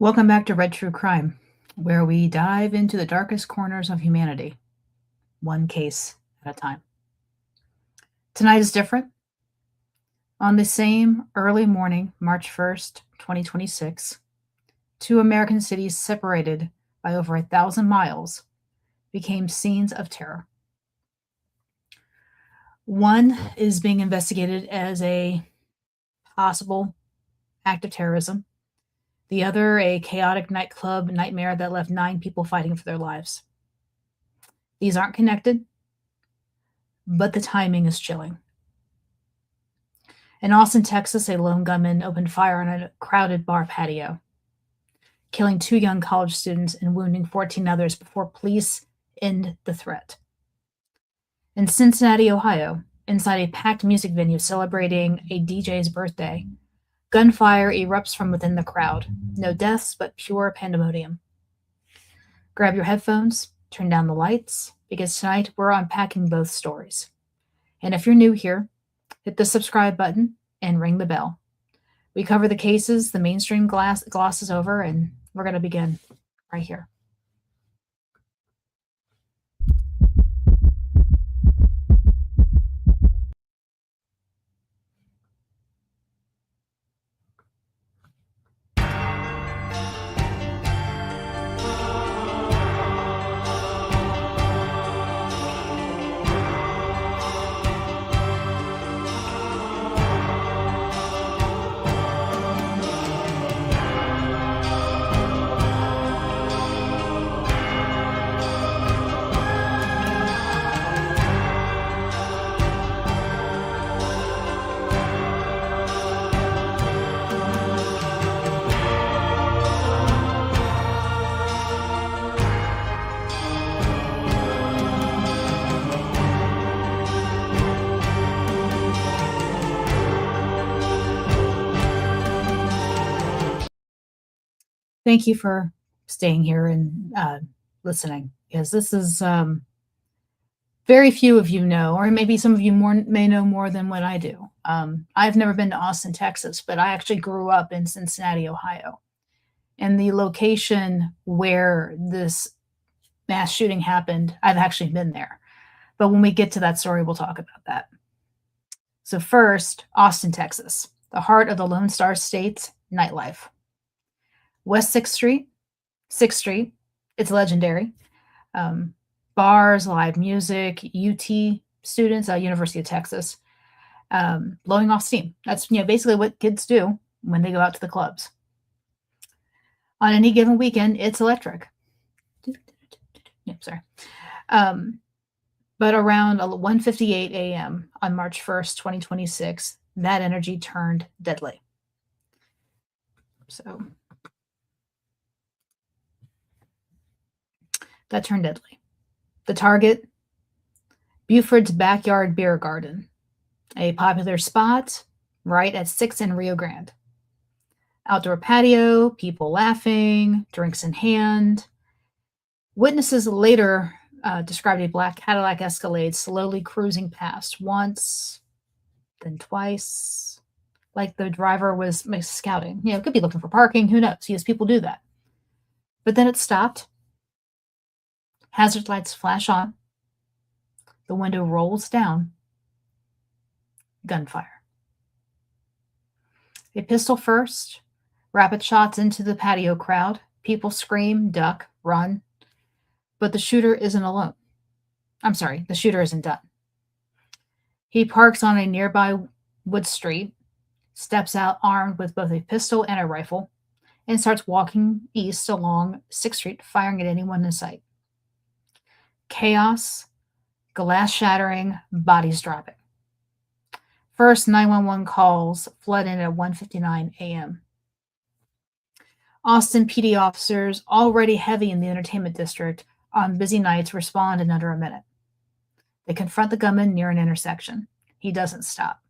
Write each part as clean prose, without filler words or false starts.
Welcome back to Red True Crime, where we dive into the darkest corners of humanity, one case at a time. Tonight is different. On the same early morning, March 1st, 2026, two American cities separated by over 1,000 miles became scenes of terror. One is being investigated as a possible act of terrorism. The other, a chaotic nightclub nightmare that left 9 people fighting for their lives. These aren't connected, but the timing is chilling. In Austin, Texas, a lone gunman opened fire on a crowded bar patio, killing 2 young college students and wounding 14 others before police end the threat. In Cincinnati, Ohio, inside a packed music venue celebrating a DJ's birthday, gunfire erupts from within the crowd. No deaths, but pure pandemonium. Grab your headphones, turn down the lights, because tonight we're unpacking both stories. And if you're new here, hit the subscribe button and ring the bell. We cover the cases the mainstream glosses over, and we're going to begin right here. Thank you for staying here and listening, because this is very few of you know, or maybe some of you may know more than what I do. I've never been to Austin, Texas, but I actually grew up in Cincinnati, Ohio. And the location where this mass shooting happened, I've actually been there. But when we get to that story, we'll talk about that. So first, Austin, Texas, the heart of the Lone Star State's nightlife. West 6th Street, it's legendary. Bars, live music, UT students, University of Texas, blowing off steam. That's basically what kids do when they go out to the clubs. On any given weekend, it's electric. Sorry. But around 1:58 a.m. on March 1st, 2026, that energy turned deadly. So that turned deadly. The target, Buford's Backyard Beer Garden, a popular spot right at 6th and Rio Grande. Outdoor patio, people laughing, drinks in hand. Witnesses later described a black Cadillac Escalade slowly cruising past once, then twice, like the driver was scouting. Could be looking for parking, who knows? Yes, people do that. But then it stopped. Hazard lights flash on. The window rolls down. Gunfire. A pistol first, rapid shots into the patio crowd. People scream, duck, run. But the shooter isn't alone. I'm sorry, the shooter isn't done. He parks on a nearby Wood Street, steps out armed with both a pistol and a rifle, and starts walking east along 6th Street, firing at anyone in sight. Chaos, glass shattering, bodies dropping. First 911 calls flood in at 1:59 a.m. Austin PD officers, already heavy in the entertainment district on busy nights, respond in under a minute. They confront the gunman near an intersection. He doesn't stop.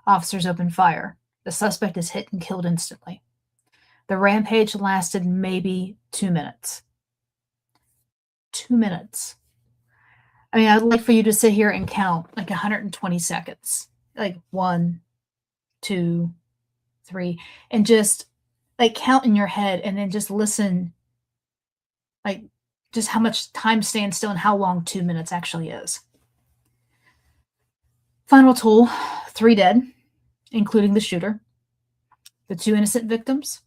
Officers open fire. The suspect is hit and killed instantly. The rampage lasted maybe 2 minutes. 2 minutes. I mean, I'd like for you to sit here and count like 120 seconds. Like 1, 2, 3, and just like count in your head and then just listen, like just how much time stands still and how long 2 minutes actually is. Final toll, 3 dead, including the shooter, the 2 innocent victims.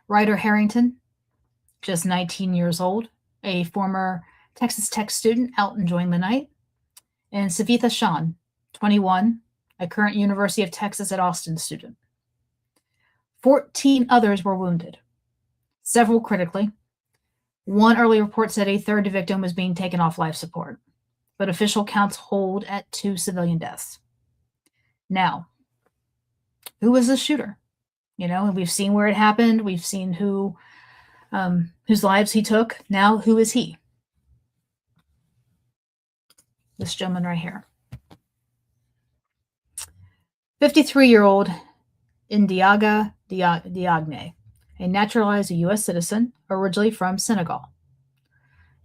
Ryder Harrington, just 19 years old, a former Texas Tech student out enjoying the night, and Savitha Shan, 21, a current University of Texas at Austin student. 14 others were wounded, several critically. One early report said a third victim was being taken off life support, but official counts hold at 2 civilian deaths. Now, who was the shooter? You know, and we've seen where it happened. We've seen whose lives he took. Now, who is he? This gentleman right here. 53-year-old Ndiaga Diagne, a naturalized U.S. citizen, originally from Senegal.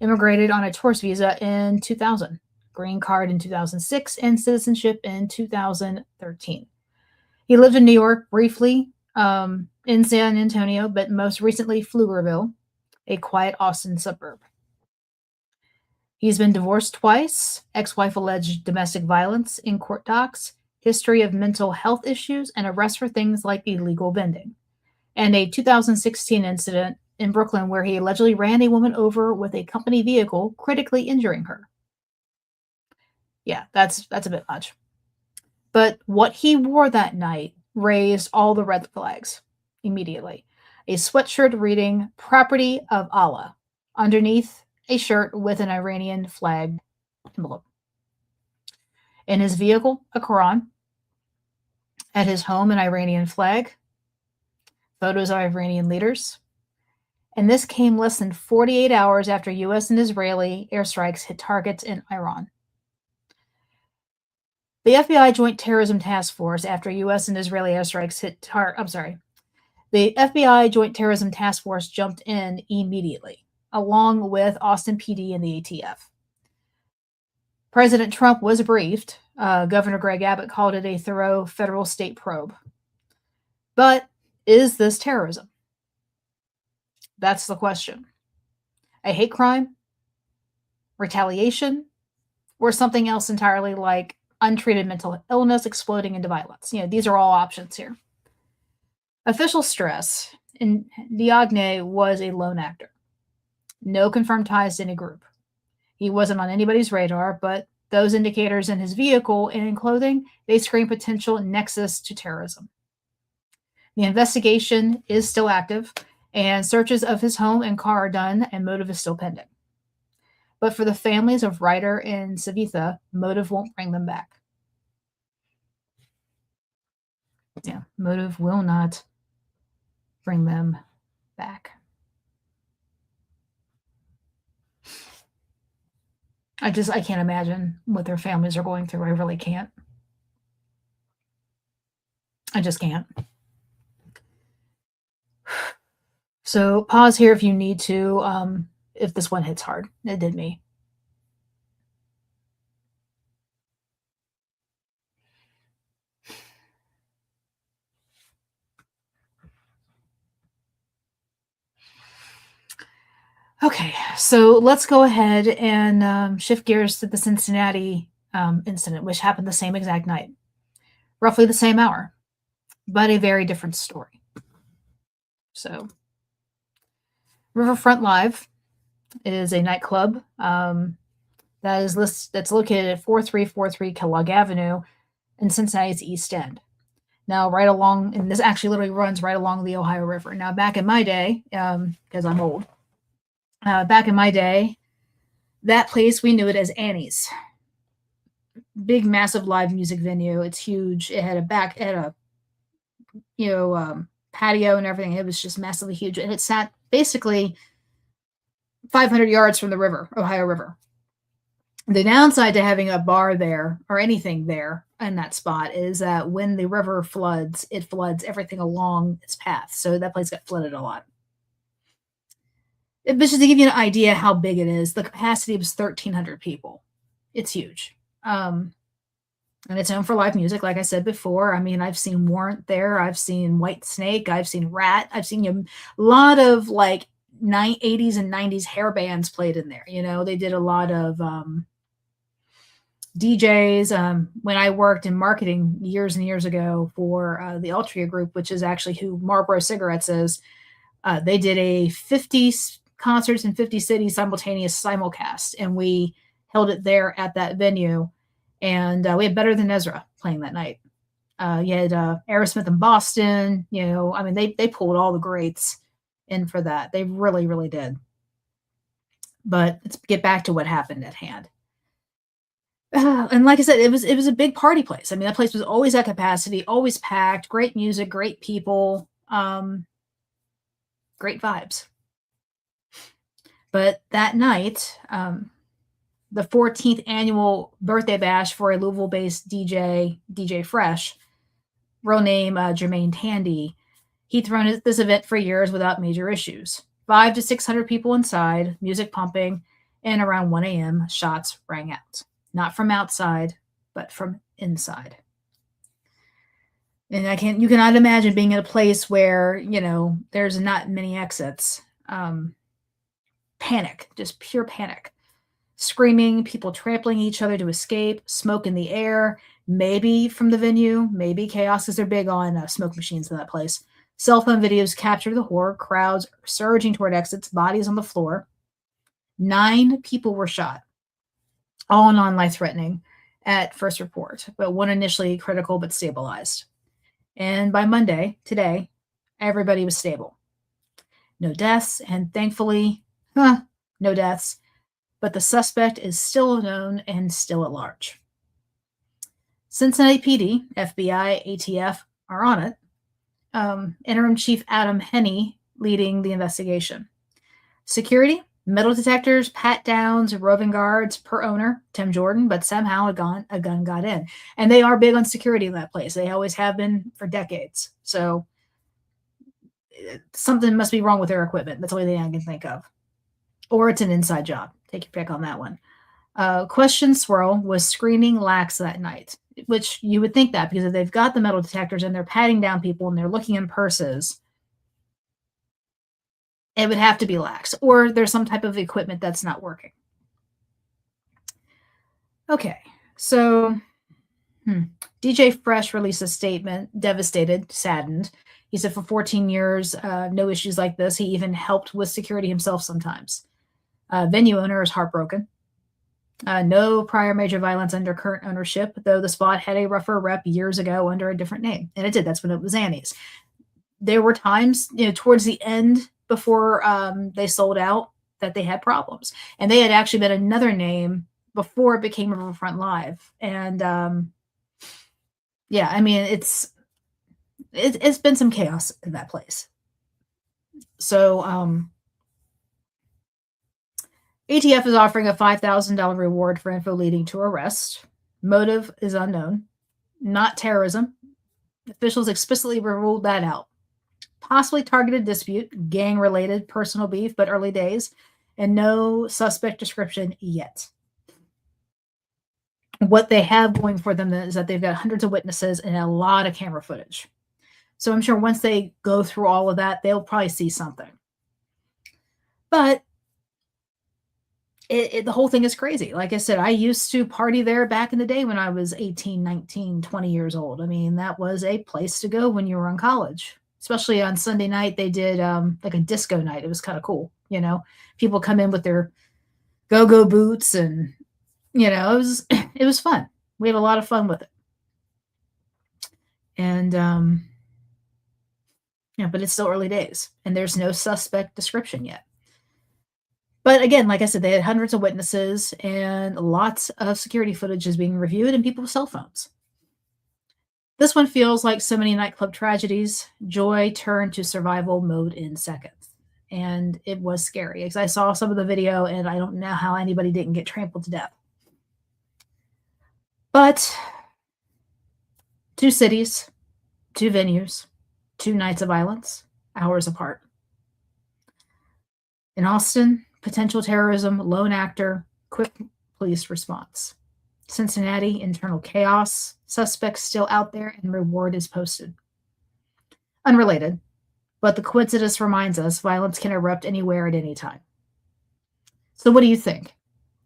Immigrated on a tourist visa in 2000, green card in 2006, and citizenship in 2013. He lived in New York briefly, in San Antonio, but most recently Pflugerville, a quiet Austin suburb. He's been divorced twice, ex-wife alleged domestic violence in court docs, history of mental health issues, and arrest for things like illegal vending, and a 2016 incident in Brooklyn where he allegedly ran a woman over with a company vehicle, critically injuring her. Yeah, that's a bit much. But what he wore that night raised all the red flags immediately. A sweatshirt reading "Property of Allah" underneath a shirt with an Iranian flag envelope. In his vehicle, a Quran. At his home, an Iranian flag. Photos of Iranian leaders. And this came less than 48 hours after U.S. and Israeli airstrikes hit targets in Iran. The FBI Joint Terrorism Task Force, after U.S. and Israeli airstrikes hit the FBI Joint Terrorism Task Force jumped in immediately, along with Austin PD and the ATF. President Trump was briefed. Governor Greg Abbott called it a thorough federal state probe. But is this terrorism? That's the question. A hate crime, retaliation, or something else entirely like untreated mental illness exploding into violence. You know, these are all options here. Officials stress Diagne was a lone actor. No confirmed ties to any group. He wasn't on anybody's radar, but those indicators in his vehicle and in clothing, they scream potential nexus to terrorism. The investigation is still active, and searches of his home and car are done, and motive is still pending. But for the families of Ryder and Savitha, motive won't bring them back. Yeah, motive will not bring them back. I can't imagine what their families are going through. I really can't. I just can't. So pause here if you need to, if this one hits hard. It did me. Okay, so let's go ahead and shift gears to the Cincinnati incident, which happened the same exact night, roughly the same hour, but a very different story. So, Riverfront Live is a nightclub that's located at 4343 Kellogg Avenue in Cincinnati's East End. Now, right along, and this actually literally runs right along the Ohio River. Now, back in my day, because I'm old, back in my day, that place, we knew it as Annie's. Big, massive live music venue. It's huge. It had a patio and everything. It was just massively huge. And it sat basically 500 yards from the river, Ohio River. The downside to having a bar there or anything there in that spot is that when the river floods, it floods everything along its path. So that place got flooded a lot. But just to give you an idea how big it is, the capacity was 1,300 people. It's huge. And it's known for live music, like I said before. I mean, I've seen Warrant there. I've seen White Snake. I've seen Rat. I've seen a lot of like 80s and 90s hair bands played in there. They did a lot of DJs. When I worked in marketing years and years ago for the Altria Group, which is actually who Marlboro Cigarettes is, they did a 50 concerts in 50 cities simultaneous simulcast, and we held it there at that venue. And we had Better Than Ezra playing that night. You had Aerosmith in Boston. I mean, they pulled all the greats in for that. They really, really did. But let's get back to what happened at hand. And like I said, it was a big party place. I mean, that place was always at capacity, always packed, great music, great people, great vibes. But that night, the 14th annual birthday bash for a Louisville-based DJ Fresh, real name Jermaine Tandy, he'd thrown this event for years without major issues. 500 to 600 people inside, music pumping, and around 1 a.m., shots rang out. Not from outside, but from inside. And you cannot imagine being in a place where, there's not many exits. Panic, just pure panic. Screaming, people trampling each other to escape, smoke in the air, maybe from the venue, maybe chaos, because they're big on smoke machines in that place. Cell phone videos capture the horror, crowds surging toward exits, bodies on the floor. 9 people were shot, all non-life-threatening at first report, but one initially critical but stabilized. And by Monday, today, everybody was stable. No deaths, and thankfully, no deaths, but the suspect is still unknown and still at large. Cincinnati PD, FBI, ATF are on it. Interim Chief Adam Henney leading the investigation. Security, metal detectors, pat-downs, roving guards per owner, Tim Jordan, but somehow a gun got in. And they are big on security in that place. They always have been for decades. So something must be wrong with their equipment. That's the only thing I can think of. Or it's an inside job. Take your pick on that one. Question swirl was screaming lax that night, which you would think that because if they've got the metal detectors and they're patting down people and they're looking in purses, it would have to be lax, or there's some type of equipment that's not working. Okay, so DJ Fresh released a statement, devastated, saddened. He said for 14 years, no issues like this. He even helped with security himself sometimes. Venue owner is heartbroken. No prior major violence under current ownership, though the spot had a rougher rep years ago under a different name. And it did. That's when it was Annie's. There were times, towards the end before they sold out that they had problems. And they had actually been another name before it became Riverfront Live. And yeah, I mean, it's been some chaos in that place. So ATF is offering a $5,000 reward for info leading to arrest. Motive is unknown. Not terrorism. Officials explicitly ruled that out. Possibly targeted dispute, gang-related, personal beef, but early days, and no suspect description yet. What they have going for them is that they've got hundreds of witnesses and a lot of camera footage. So I'm sure once they go through all of that, they'll probably see something. But the whole thing is crazy. Like I said, I used to party there back in the day when I was 18, 19, 20 years old. I mean, that was a place to go when you were in college. Especially on Sunday night, they did like a disco night. It was kind of cool, People come in with their go-go boots, and it was fun. We had a lot of fun with it. And but it's still early days, and there's no suspect description yet. But again, like I said, they had hundreds of witnesses, and lots of security footage is being reviewed, and people's cell phones. This one feels like so many nightclub tragedies. Joy turned to survival mode in seconds. And it was scary because I saw some of the video and I don't know how anybody didn't get trampled to death. But 2 cities, 2 venues, 2 nights of violence, hours apart. In Austin, potential terrorism, lone actor, quick police response. Cincinnati, internal chaos. Suspects still out there and reward is posted. Unrelated, but the coincidence reminds us violence can erupt anywhere at any time. So, what do you think?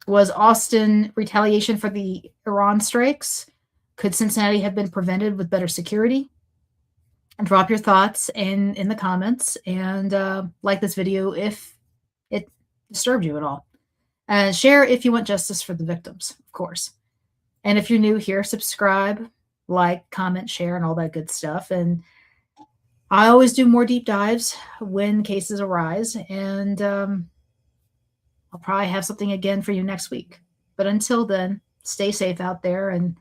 Was Austin retaliation for the Iran strikes? Could Cincinnati have been prevented with better security? Drop your thoughts in the comments and like this video if it disturbed you at all. And share if you want justice for the victims, of course. And if you're new here, subscribe, like, comment, share, and all that good stuff. And I always do more deep dives when cases arise. And I'll probably have something again for you next week. But until then, stay safe out there. And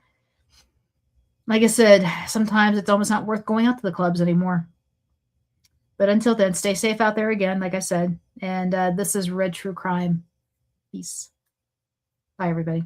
like I said, sometimes it's almost not worth going out to the clubs anymore. But until then, stay safe out there again, like I said. And this is Red True Crime. Peace. Bye, everybody.